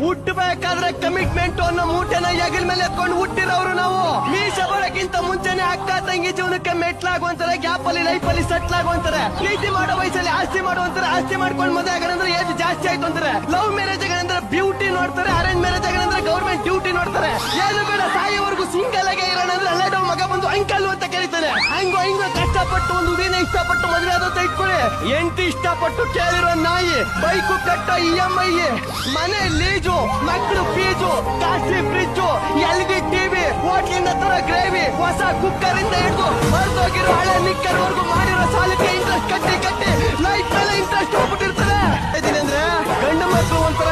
ಹುಟ್ಟಬೇಕಾದ್ರೆ commitment ಅನ್ನೋ ಮೂಟೆನ ಹೆಗಲ ಮೇಲೆ ಎತ್ಕೊಂಡು ಹುಟ್ಟಿರೋರು ನಾವು. ಮೀಸ ಬರೋಕ್ಕಿಂತ ಮುಂಚೆನೆ ಅಕ್ಕ ತಂಗಿ ಜೀವನಕ್ಕೆ ಮೆಟ್ಲಾಗುವಂತಾರೆ, ಗ್ಯಾಪ್ ಅಲ್ಲಿ ಲೈಫ್ ಅಲ್ಲಿ ಸೆಟ್ಲ್ ಆಗುವಂತಾರೆ. ಪ್ರೀತಿ ಮಾಡೋ ವಯಸ್ಸಲ್ಲಿ ಆಸ್ತಿ ಮಾಡುವಂತಾರೆ, ಆಸ್ತಿ ಮಾಡ್ಕೊಂಡು ಮದುವೆ ಆಗಂದ್ರೆ ಏಜ್ ಜಾಸ್ತಿ ಆಯ್ತು ಅಂತಾರೆ. ಲವ್ ಮ್ಯಾರೇಜ್ ಅಂದ್ರೆ ಬ್ಯೂಟಿ ನೋಡ್ತಾರೆ, ಅರೇಂಜ್ ಮ್ಯಾರೇಜ್ ಅಂದ್ರೆ ಗೌರ್ಮೆಂಟ್ ಡ್ಯೂಟಿ ನೋಡ್ತಾರೆ. ಏನು ಬೇಡ ಸಾಯೋವರೆಗೂ ಸಿಂಗಲ್ ಆಗೇ ಇರೋಣ ಅಂದ್ರೆ ಅಲ್ಲೇ ಮಗ ಬಂದು ಅಂಕಲ್ ಅಂತ ಕರೀತಾನೆ. ಹಂಗೋ ಕಷ್ಟಪಟ್ಟು ಒಂದು ಹುಡುಗಿನ ಇಷ್ಟಪಟ್ಟು ಮದುವೆ ಆದ ಇಟ್ಕೊಳ್ಳಿ. ಎಂಟಿ ಇಷ್ಟಪಟ್ಟು ಕೇಳಿರೋ ನಾಯಿ, ಬೈಕು ಕಟ್ಟೋ EMI, ಮನೆ ಲೀಜು, ಮಕ್ಕಳು fees, costly fridge, LG TV, ಹೋಟ್ಲಿಂದ ತರ ಗ್ರೇವಿ, ಹೊಸ ಕುಕ್ಕರ್ ಇಂದ ಹಿಡಿದು ಹೊರತೋಗಿರೋ ಹಳೆ ನಿಕ್ಕರ್ ವರ್ಗು ಮಾಡಿರೋ ಸಾಲಕ್ಕೆ ಇಂಟ್ರೆಸ್ಟ್ ಕಟ್ಟಿ ಲೈಫ್ ಮೇಲೆ ಇಂಟ್ರೆಸ್ಟ್ ಹೋಗ್ಬಿಟ್ಟಿರ್ತಾರೆ. ಇದೀನಿ ಅಂದ್ರೆ ಗಂಡು ಮಕ್ಕಳು ಒಂಥರ